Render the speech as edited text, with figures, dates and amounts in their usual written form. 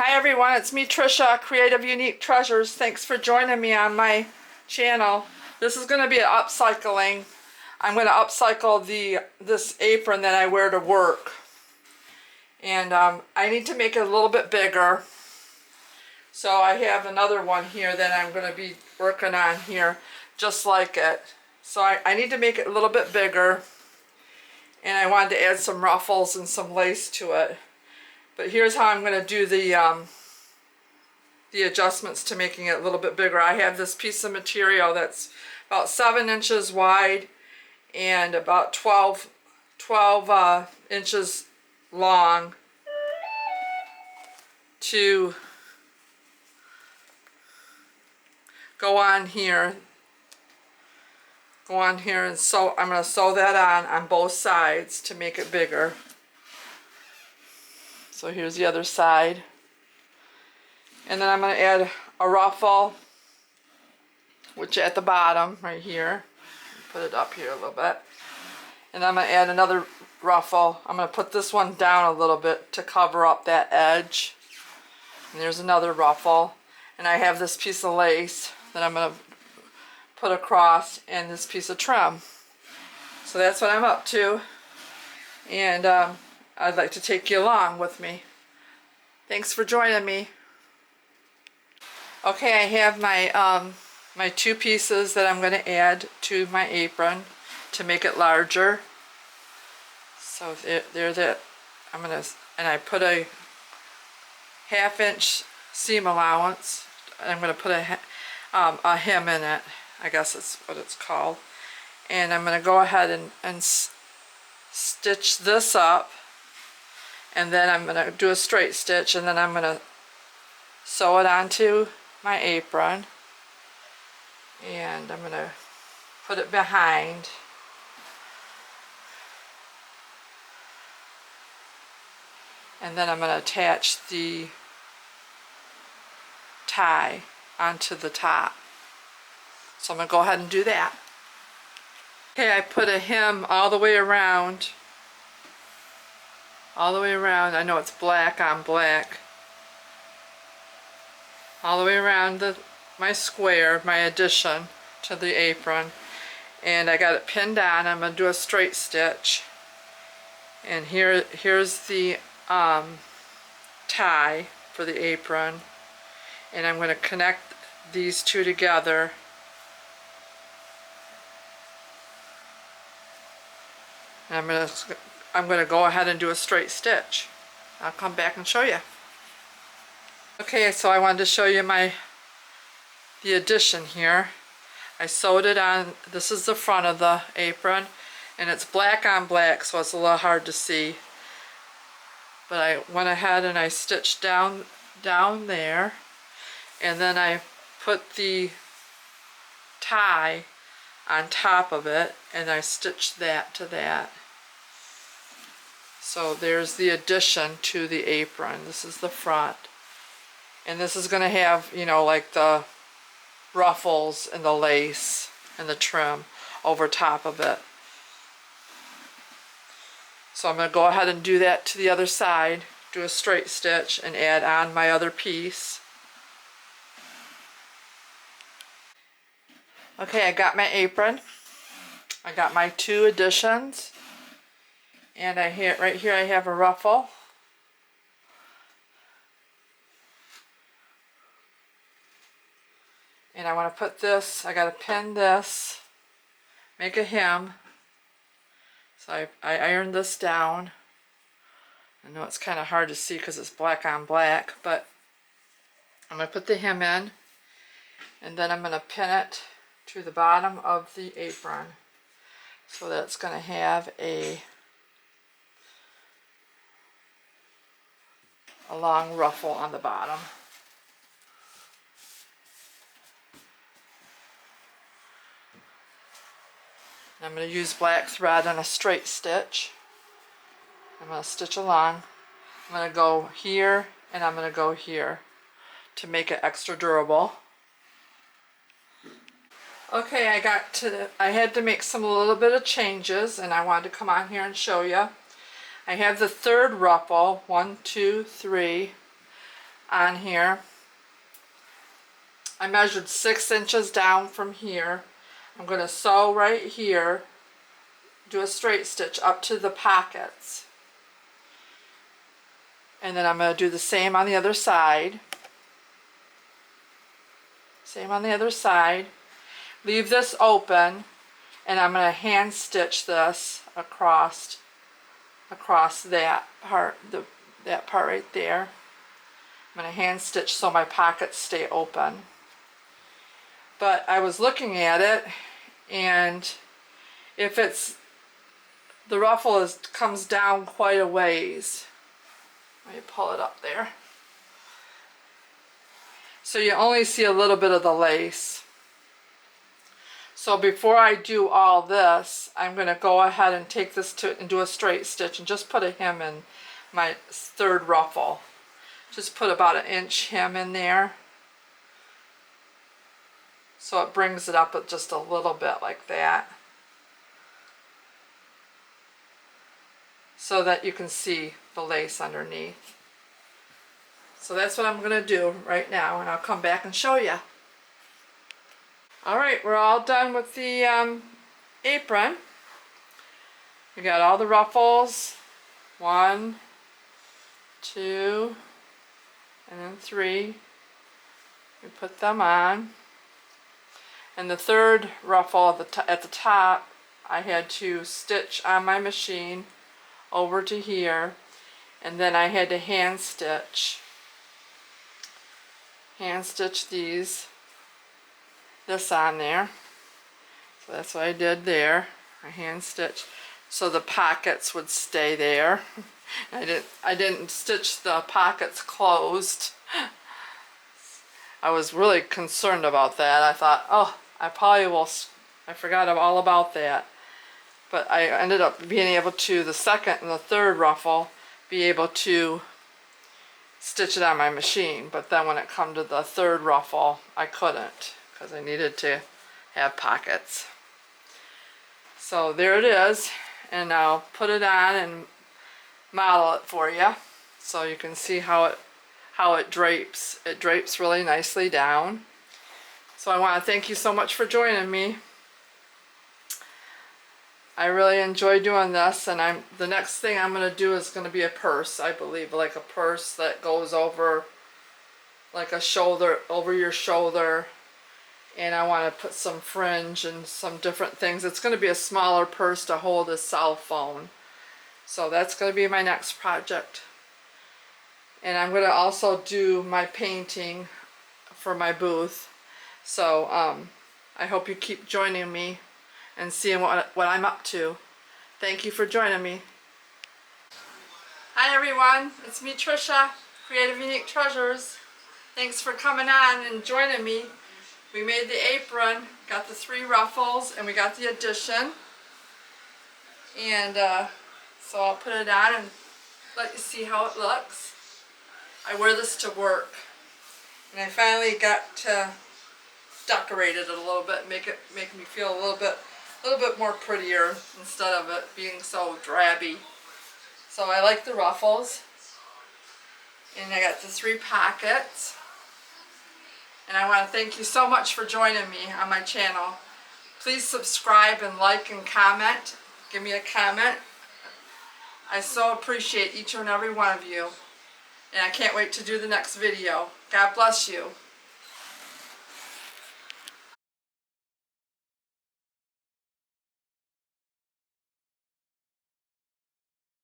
Hi everyone, it's me Trisha, Creative Unique Treasures. Thanks for joining me on my channel. This is going to be an upcycling. I'm going to upcycle this apron that I wear to work. And I need to make it a little bit bigger. So I have another one here that I'm going to be working on here, just like it. So I need to make it a little bit bigger. And I wanted to add some ruffles and some lace to it. But here's how I'm going to do the adjustments to making it a little bit bigger. I have this piece of material that's about 7 inches wide and about 12 inches long to go on here. And sew. I'm going to sew that on both sides to make it bigger. So here's the other side. And then I'm going to add a ruffle, which at the bottom right here. Put it up here a little bit. And I'm going to add another ruffle. I'm going to put this one down a little bit to cover up that edge. And there's another ruffle. And I have this piece of lace that I'm going to put across and this piece of trim. So that's what I'm up to. And I'd like to take you along with me. Thanks for joining me. Okay, I have my my 2 pieces that I'm going to add to my apron to make it larger. So they're that and I put a 1/2 inch seam allowance. I'm going to put a hem in it. I guess that's what it's called. And I'm going to go ahead and stitch this up. And then I'm going to do a straight stitch, and then I'm going to sew it onto my apron. And I'm going to put it behind. And then I'm going to attach the tie onto the top. So I'm going to go ahead and do that. Okay, I put a hem all the way around. All the way around. I know it's black on black. All the way around my square, my addition to the apron. And I got it pinned on. I'm going to do a straight stitch. And here's the tie for the apron. And I'm going to connect these two together. And I'm going to go ahead and do a straight stitch. I'll come back and show you. Okay, so I wanted to show you the addition here. I sewed it on. This is the front of the apron, and it's black on black, so it's a little hard to see. But I went ahead and I stitched down there, and then I put the tie on top of it, and I stitched that to that. So there's the addition to the apron. This is the front. And this is going to have, you know, like the ruffles and the lace and the trim over top of it. So I'm going to go ahead and do that to the other side. Do a straight stitch and add on my other piece. Okay, I got my apron. I got my 2 additions. And right here I have a ruffle. And I want to put this, I got to pin this, make a hem. So I ironed this down. I know it's kind of hard to see because it's black on black, but I'm going to put the hem in, and then I'm going to pin it to the bottom of the apron. So that's going to have a long ruffle on the bottom. I'm going to use black thread on a straight stitch. I'm going to stitch along. I'm going to go here and I'm going to go here to make it extra durable. Okay, I had to make a little bit of changes, and I wanted to come on here and show you. I have the 3rd ruffle, 1, 2, 3. on here. I measured 6 inches down from here. I'm going to sew right here, do a straight stitch up to the pockets. And then I'm going to do the same on the other side. Same on the other side. Leave this open, and I'm going to hand stitch this across that part, that part right there. I'm going to hand stitch so my pockets stay open. But I was looking at it, and if it's, the ruffle comes down quite a ways. Let me pull it up there. So you only see a little bit of the lace. So before I do all this, I'm going to go ahead and take this and do a straight stitch and just put a hem in my third ruffle. Just put about an inch hem in there. So it brings it up just a little bit like that. So that you can see the lace underneath. So that's what I'm going to do right now, and I'll come back and show you. Alright, we're all done with the apron. We got all the ruffles. 1, 2, and then 3. We put them on. And the third ruffle at the top, I had to stitch on my machine over to here, and then I had to hand stitch this on there. So that's what I did there. I hand stitched so the pockets would stay there. I didn't stitch the pockets closed. I was really concerned about that. I thought, oh, I forgot all about that. But I ended up being able to, the second and the third ruffle, be able to stitch it on my machine. But then when it come to the third ruffle, I couldn't, because I needed to have pockets. So there it is, and I'll put it on and model it for you so you can see how it drapes. It drapes really nicely down. So I want to thank you so much for joining me. I really enjoy doing this, and the next thing I'm going to do is going to be a purse, I believe, like a purse that goes over like a shoulder, over your shoulder, and I want to put some fringe and some different things. It's going to be a smaller purse to hold a cell phone. So that's going to be my next project. And I'm going to also do my painting for my booth. So I hope you keep joining me and seeing what I'm up to. Thank you for joining me. Hi everyone, it's me Trisha, Creative Unique Treasures. Thanks for coming on and joining me. We made the apron, got the 3 ruffles, and we got the addition. And so I'll put it on and let you see how it looks. I wear this to work, and I finally got to decorate it a little bit, make me feel a little bit more prettier instead of it being so drabby. So I like the ruffles, and I got the 3 pockets. And I want to thank you so much for joining me on my channel. Please subscribe and like and comment. Give me a comment. I so appreciate each and every one of you. And I can't wait to do the next video. God bless you.